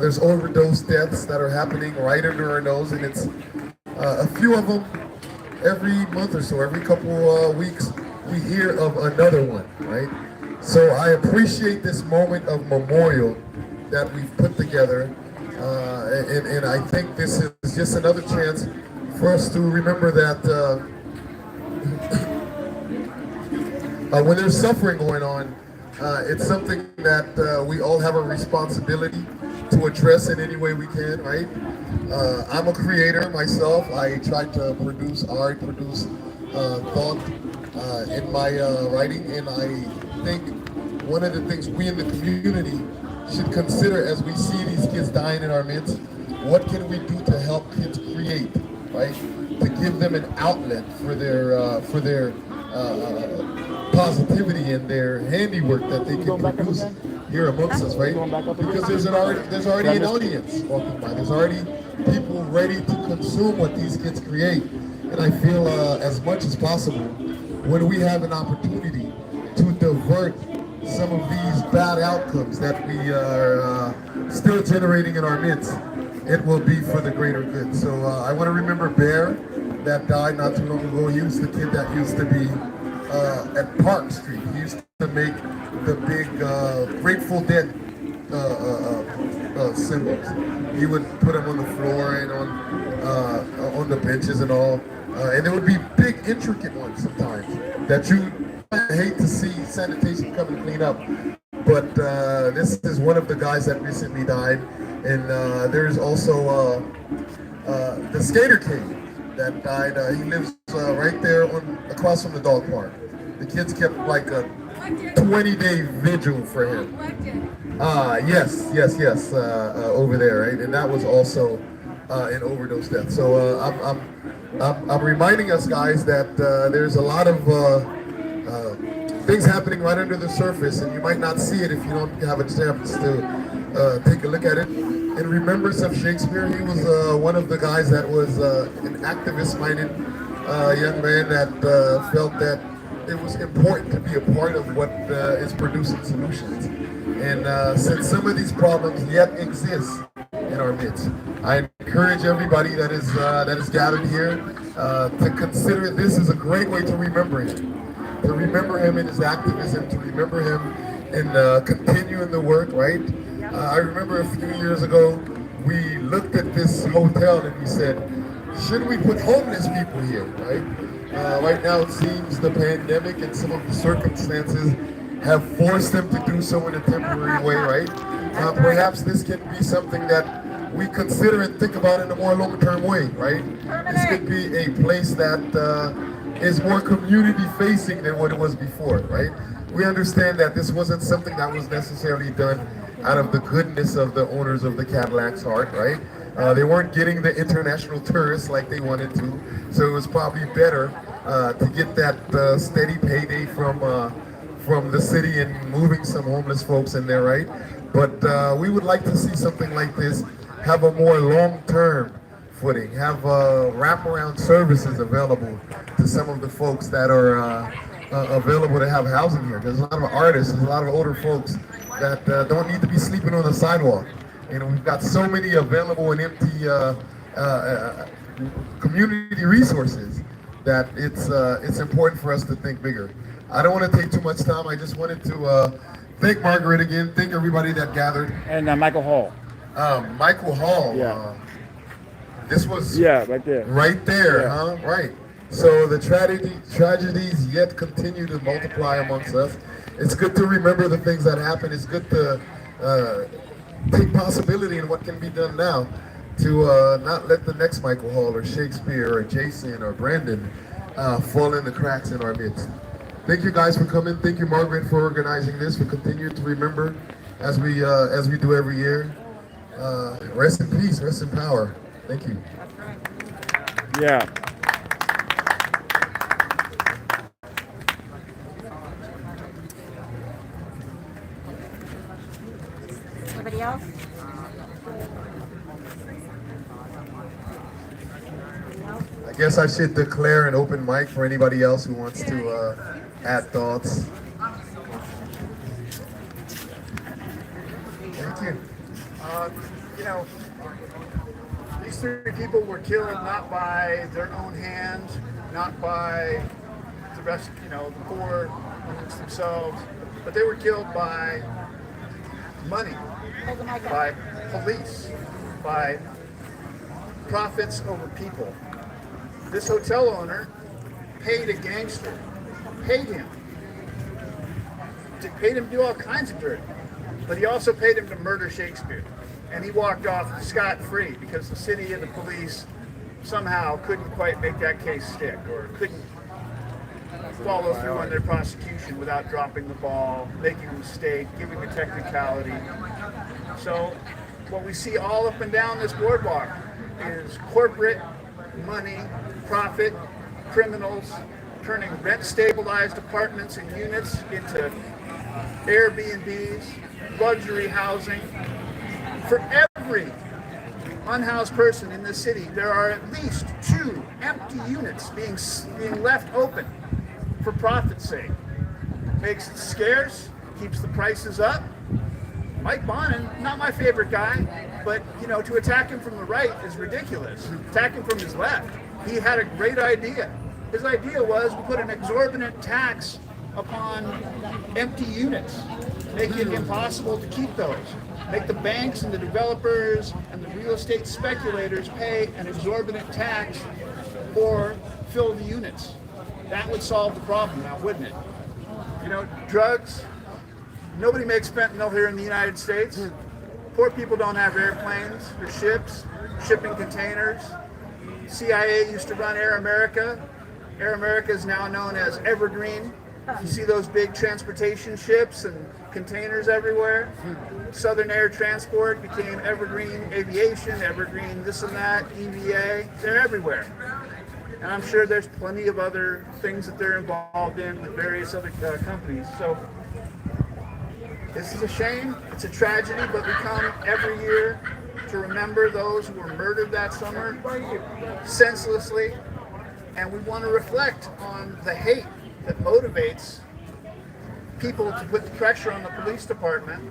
There's overdose deaths that are happening right under our nose, and it's a few of them every month or so, every couple weeks, we hear of another one, right? So I appreciate this moment of memorial that we've put together, and I think this is just another chance for us to remember that when there's suffering going on, it's something that we all have a responsibility to address in any way we can, right? I'm a creator myself. I try to produce art, produce thought in my writing, and I think one of the things we in the community should consider as we see these kids dying in our midst, what can we do to help kids create, right? To give them an outlet for their positivity and their handiwork that they can produce here amongst us, right? Because there's already an audience walking by. There's already people ready to consume what these kids create. And I feel as much as possible, when we have an opportunity to divert some of these bad outcomes that we are still generating in our midst, it will be for the greater good. So I want to remember Bear, that died not too long ago. He was the kid that used to be at Park Street. He used to make the big Grateful Dead symbols. He would put them on the floor and on the benches and all. And there would be big, intricate ones sometimes that you hate to see sanitation come and clean up. But this is one of the guys that recently died. And there's also the Skater King that died. He lives right there across from the dog park. The kids kept like a 20-day vigil for him. Yes, over there, right? And that was also an overdose death. So I'm reminding us, guys, that there's a lot of things happening right under the surface, and you might not see it if you don't have a chance to take a look at it. In remembrance of Shakespeare, he was one of the guys that was an activist-minded young man that felt that it was important to be a part of what is producing solutions. And since some of these problems yet exist in our midst, I encourage everybody that is gathered here to consider this is a great way to remember him. To remember him in his activism, to remember him in continuing the work, right? I remember a few years ago, we looked at this hotel and we said, should we put homeless people here, right? Right now it seems the pandemic and some of the circumstances have forced them to do so in a temporary way, right? Perhaps this can be something that we consider and think about in a more long-term way, right? This could be a place that is more community-facing than what it was before, right? We understand that this wasn't something that was necessarily done out of the goodness of the owners of the Cadillac's heart, right? They weren't getting the international tourists like they wanted to, so it was probably better to get that steady payday from the city and moving some homeless folks in there, right? But we would like to see something like this have a more long-term footing, have wraparound services available to some of the folks that are available to have housing here. There's a lot of artists, there's a lot of older folks that don't need to be sleeping on the sidewalk. You know, we've got so many available and empty community resources that it's important for us to think bigger. I don't want to take too much time. I just wanted to thank Margaret again, thank everybody that gathered. And Michael Hall. Michael Hall. Yeah. This was right there. Right there, huh? Right. So the tragedies yet continue to multiply amongst us. It's good to remember the things that happened. It's good to take possibility in what can be done now to not let the next Michael Hall or Shakespeare or Jason or Brandon fall in the cracks in our midst. Thank you guys for coming. Thank you, Margaret, for organizing this. We continue to remember as we do every year. Rest in peace, rest in power. Thank you. Yeah. Anybody else? I guess I should declare an open mic for anybody else who wants to add thoughts. Thank you. You know, these three people were killed not by their own hand, not by the rest, you know, the poor amongst themselves, but they were killed by money, by police, by profits over people. This hotel owner paid a gangster, paid him to do all kinds of dirt, but he also paid him to murder Shakespeare. And he walked off scot-free because the city and the police somehow couldn't quite make that case stick, or couldn't follow through on their prosecution without dropping the ball, making a mistake, giving a technicality. So what we see all up and down this boardwalk is corporate money, profit, criminals turning rent-stabilized apartments and units into Airbnbs, luxury housing. For every unhoused person in this city, there are at least 2 empty units being left open for profit's sake. Makes it scarce, keeps the prices up. Mike Bonin, not my favorite guy, but you know, to attack him from the right is ridiculous. Attack him from his left. He had a great idea. His idea was to put an exorbitant tax upon empty units, make it impossible to keep those. Make the banks and the developers and the real estate speculators pay an exorbitant tax or fill the units. That would solve the problem now, wouldn't it? You know, drugs, nobody makes fentanyl here in the United States. Poor people don't have airplanes or ships, shipping containers. CIA used to run Air America. Air America is now known as Evergreen. You see those big transportation ships and containers everywhere. Southern Air Transport became Evergreen Aviation, Evergreen this and that, EVA. They're everywhere. And I'm sure there's plenty of other things that they're involved in with various other companies. So this is a shame. It's a tragedy, but we come every year to remember those who were murdered that summer senselessly. And we want to reflect on the hate that motivates people to put the pressure on the police department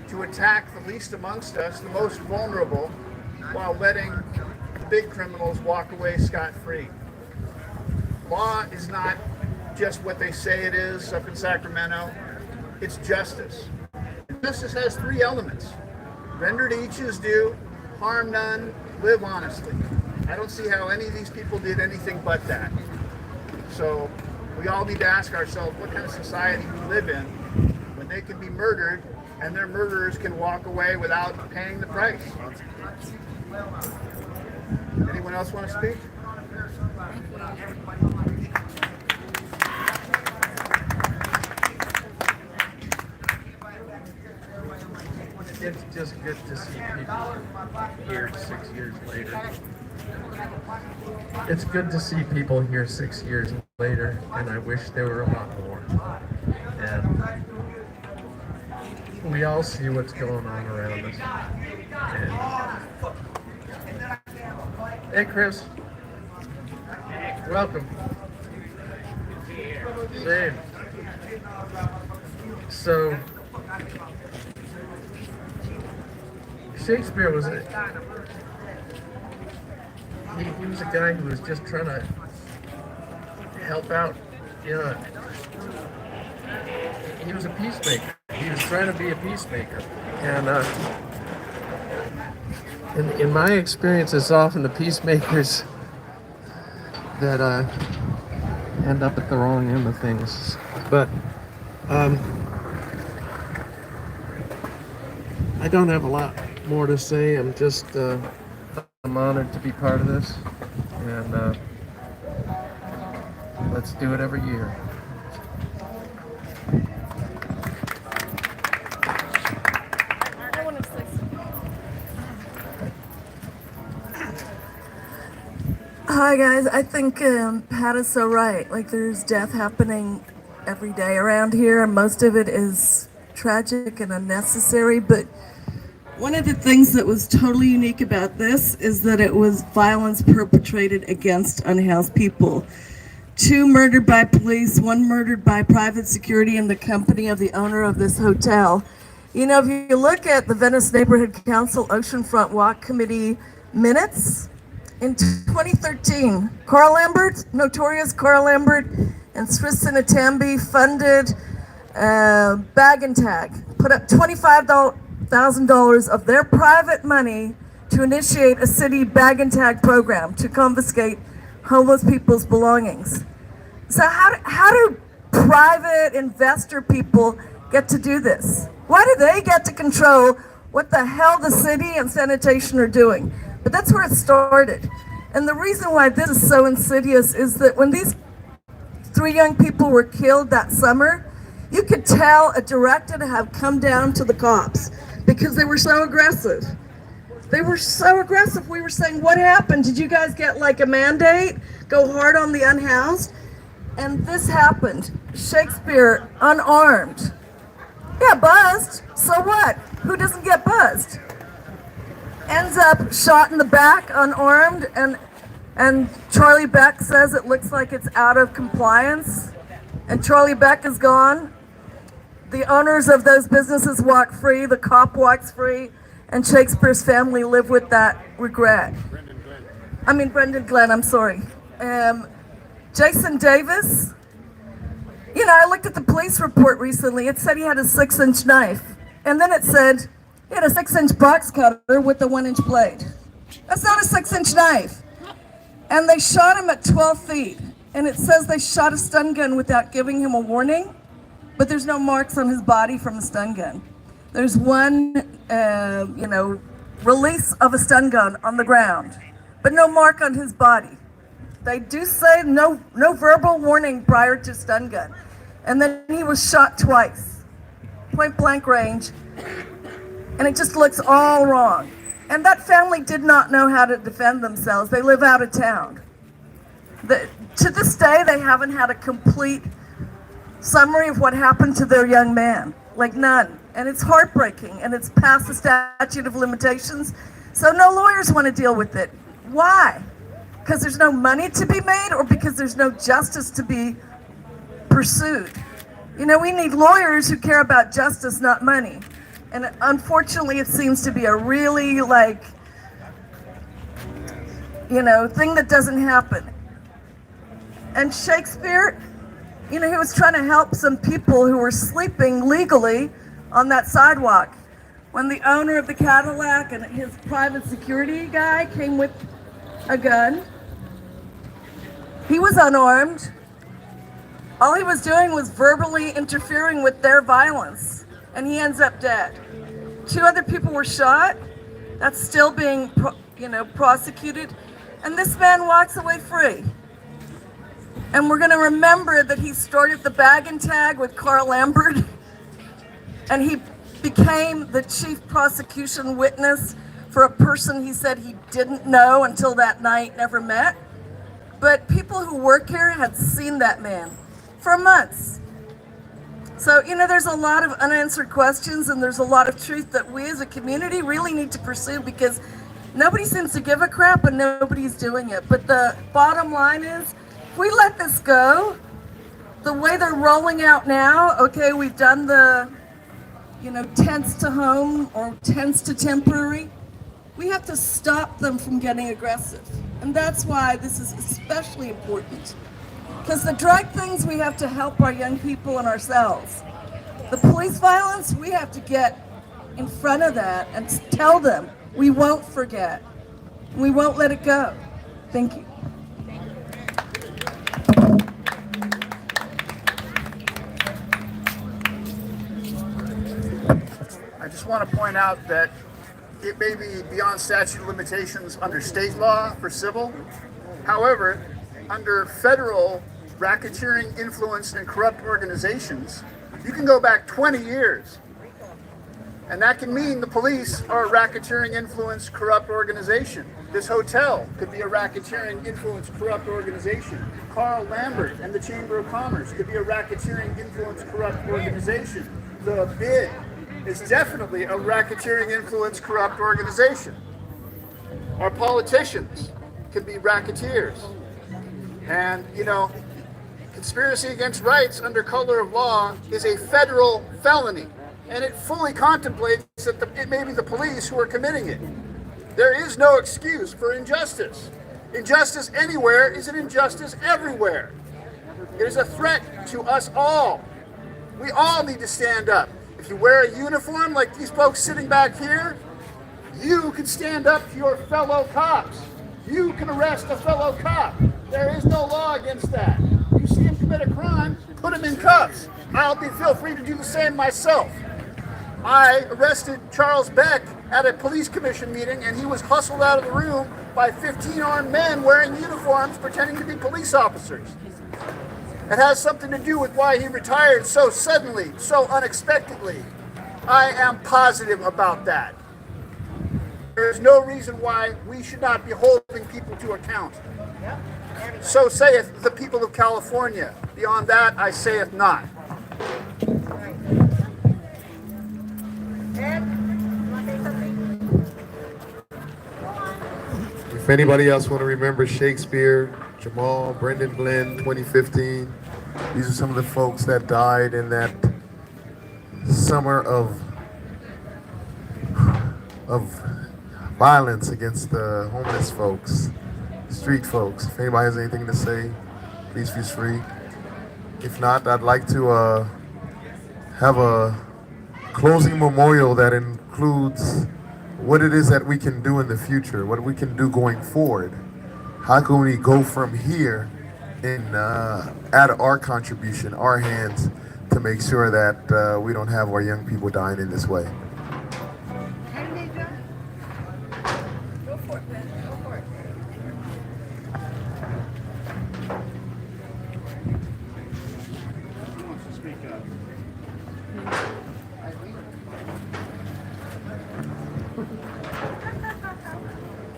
to attack the least amongst us, the most vulnerable, while letting the big criminals walk away scot-free. Law is not just what they say it is up in Sacramento. It's justice. Justice has 3 elements. Render to each his due, harm none, live honestly. I don't see how any of these people did anything but that. So we all need to ask ourselves what kind of society we live in when they can be murdered and their murderers can walk away without paying the price. Anyone else want to speak? It's just good to see people here 6 years later. It's good to see people here 6 years later, and I wish there were a lot more. And we all see what's going on around us. And, hey, Chris. Welcome. Same. So, Shakespeare was he was a guy who was just trying to help out. You know, he was a peacemaker. He was trying to be a peacemaker, and in my experience, it's often the peacemakers that end up at the wrong end of things. But I don't have a lot more to say. I'm just I'm honored to be part of this, and let's do it every year. Hi guys, I think Pat is so right. Like, there's death happening every day around here, and most of it is tragic and unnecessary, but one of the things that was totally unique about this is that it was violence perpetrated against unhoused people. 2 murdered by police, 1 murdered by private security in the company of the owner of this hotel. You know, if you look at the Venice Neighborhood Council Oceanfront Walk Committee minutes, in 2013, Carl Lambert, notorious Carl Lambert, and Tristan Atambi funded Bag and Tag, put up $25,000 of their private money to initiate a city bag and tag program to confiscate homeless people's belongings. So how do private investor people get to do this? Why do they get to control what the hell the city and sanitation are doing? But that's where it started. And the reason why this is so insidious is that when these 3 young people were killed that summer, you could tell a directive had come down to the cops because they were so aggressive. They were so aggressive. We were saying, what happened? Did you guys get like a mandate? Go hard on the unhoused? And this happened. Shakespeare, unarmed. Yeah, buzzed. So what? Who doesn't get buzzed? Ends up shot in the back, unarmed, and Charlie Beck says it looks like it's out of compliance. And Charlie Beck is gone. The owners of those businesses walk free, the cop walks free, and Shakespeare's family live with that regret. Brendan Glenn, I'm sorry. Jason Davis, you know, I looked at the police report recently. It said he had a 6-inch knife. And then it said he had a 6-inch box cutter with a 1-inch blade. That's not a 6-inch knife. And they shot him at 12 feet. And it says they shot a stun gun without giving him a warning, but there's no marks on his body from the stun gun. There's one, release of a stun gun on the ground, but no mark on his body. They do say no verbal warning prior to stun gun. And then he was shot twice, point blank range, and it just looks all wrong. And that family did not know how to defend themselves. They live out of town. To this day, they haven't had a complete summary of what happened to their young man, like none. And it's heartbreaking, and it's past the statute of limitations. So no lawyers want to deal with it. Why? Because there's no money to be made, or because there's no justice to be pursued? You know, we need lawyers who care about justice, not money. And unfortunately, it seems to be a really, thing that doesn't happen. And Shakespeare, he was trying to help some people who were sleeping legally on that sidewalk. When the owner of the Cadillac and his private security guy came with a gun. He was unarmed. All he was doing was verbally interfering with their violence, and he ends up dead. 2 other people were shot. That's still being, prosecuted, and this man walks away free. And we're going to remember that he started the bag and tag with Carl Lambert, and he became the chief prosecution witness for a person he said he didn't know until that night, never met. But people who work here had seen that man for months. So, there's a lot of unanswered questions, and there's a lot of truth that we as a community really need to pursue, because nobody seems to give a crap and nobody's doing it. But the bottom line is, if we let this go, the way they're rolling out now, okay, we've done the, tents to home or tents to temporary. We have to stop them from getting aggressive. And that's why this is especially important. Because the drug things, we have to help our young people and ourselves. The police violence, we have to get in front of that and tell them we won't forget. We won't let it go. Thank you. I just want to point out that it may be beyond statute of limitations under state law for civil. However, under federal racketeering, influence, and corrupt organizations, you can go back 20 years. And that can mean the police are a racketeering, influence, corrupt organization. This hotel could be a racketeering, influence, corrupt organization. Carl Lambert and the Chamber of Commerce could be a racketeering, influence, corrupt organization. The bid is definitely a racketeering, influence, corrupt organization. Our politicians could be racketeers. And, conspiracy against rights under color of law is a federal felony. And it fully contemplates that it may be the police who are committing it. There is no excuse for injustice. Injustice anywhere is an injustice everywhere. It is a threat to us all. We all need to stand up. If you wear a uniform like these folks sitting back here, you can stand up to your fellow cops. You can arrest a fellow cop. There is no law against that. You see him commit a crime, put him in cuffs. Feel free to do the same myself. I arrested Charles Beck at a police commission meeting, and he was hustled out of the room by 15 armed men wearing uniforms pretending to be police officers. It has something to do with why he retired so suddenly, so unexpectedly. I am positive about that. There is no reason why we should not be holding people to account. So saith the people of California. Beyond that, I saith not. Ed, you want to say something? If anybody else want to remember Shakespeare, Jamal, Brendan Glenn, 2015, these are some of the folks that died in that summer of violence against the homeless folks, street folks. If anybody has anything to say, please feel free. If not, I'd like to have a closing memorial that includes what it is that we can do in the future, what we can do going forward. How can we go from here and add our contribution, our hands, to make sure that we don't have our young people dying in this way. Go for it, Ben. Go for it. Who wants to speak up?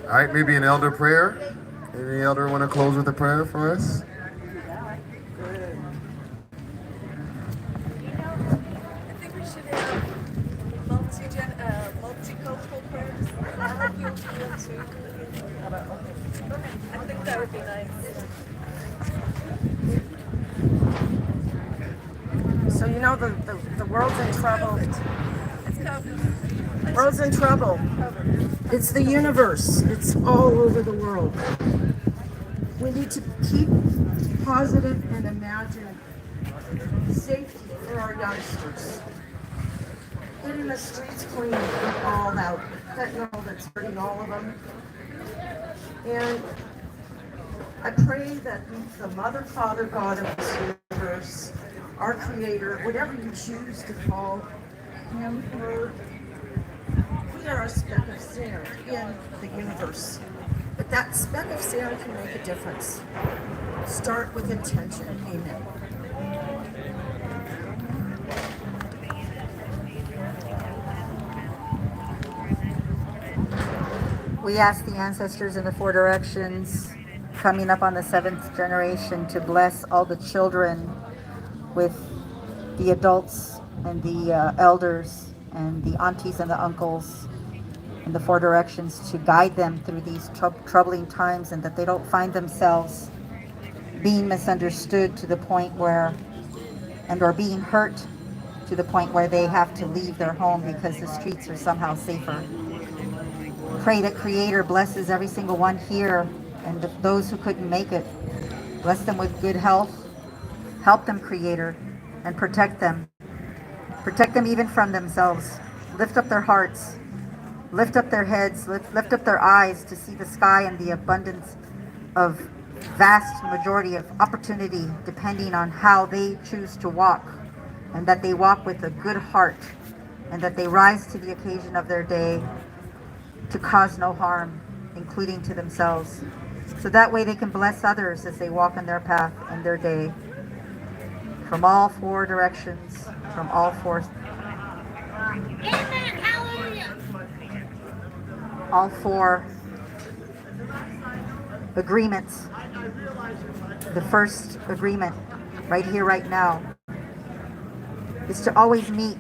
All right, maybe an elder prayer. Any elder want to close with a prayer for us? I think we should have multicultural prayers. I'll help you do it too. I think that would be nice. So the world's in trouble. Let's go. World's in trouble. It's the universe. It's all over the world. We need to keep positive and imagine safety for our youngsters. Getting the streets clean and all out. fentanyl that's hurting all of them. And I pray that the Mother, Father, God of this universe, our Creator, whatever you choose to call Him, her, we are a speck of sand in the universe. But that speck of sand can make a difference. Start with intention. Amen. We ask the ancestors in the four directions, coming up on the seventh generation, to bless all the children with the adults and the elders and the aunties and the uncles in the four directions, to guide them through these troubling times, and that they don't find themselves being misunderstood to the point where, and or being hurt to the point where they have to leave their home because the streets are somehow safer. Pray that Creator blesses every single one here, and those who couldn't make it, bless them with good health. Help them, Creator, and protect them. Protect them even from themselves. Lift up their hearts. Lift up their heads. Lift up their eyes to see the sky and the abundance of vast majority of opportunity, depending on how they choose to walk, and that they walk with a good heart, and that they rise to the occasion of their day to cause no harm, including to themselves. So that way they can bless others as they walk in their path and their day. From all four directions, from all four. Amen. Hallelujah. All four agreements. The first agreement, right here, right now, is to always meet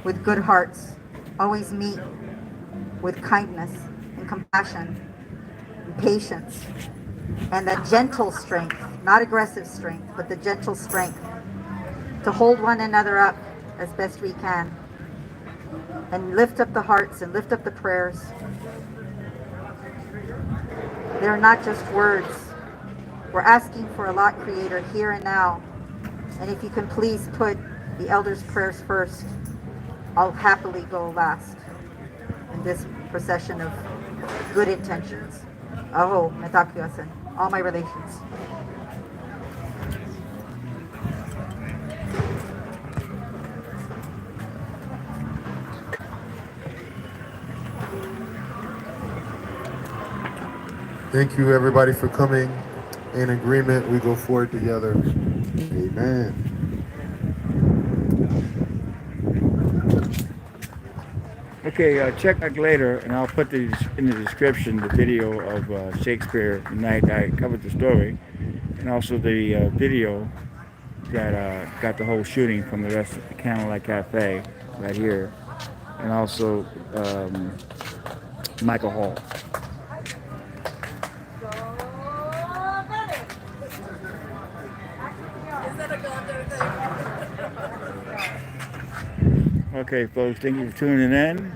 with good hearts, always meet with kindness and compassion and patience, and that gentle strength, not aggressive strength, but the gentle strength to hold one another up as best we can, and lift up the hearts and lift up the prayers. They're not just words. We're asking for a lot, Creator, here and now. And if you can please put the elders' prayers first, I'll happily go last in this procession of good intentions. Aho, Metakyuasen, all my relations. Thank you, everybody, for coming. In agreement, we go forward together. Amen. Okay, check back later, and I'll put in the description the video of Shakespeare the night I covered the story, and also the video that got the whole shooting from the rest of the Candlelight Cafe right here, and also Michael Hall. Okay, folks, thank you for tuning in.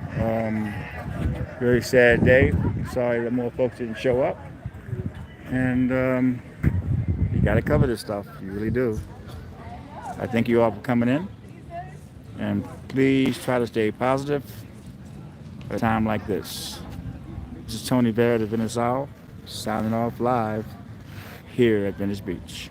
Very sad day. Sorry that more folks didn't show up. And you got to cover this stuff. You really do. I thank you all for coming in. And please try to stay positive at a time like this. This is Tony Vera, the Venice Owl, signing off live here at Venice Beach.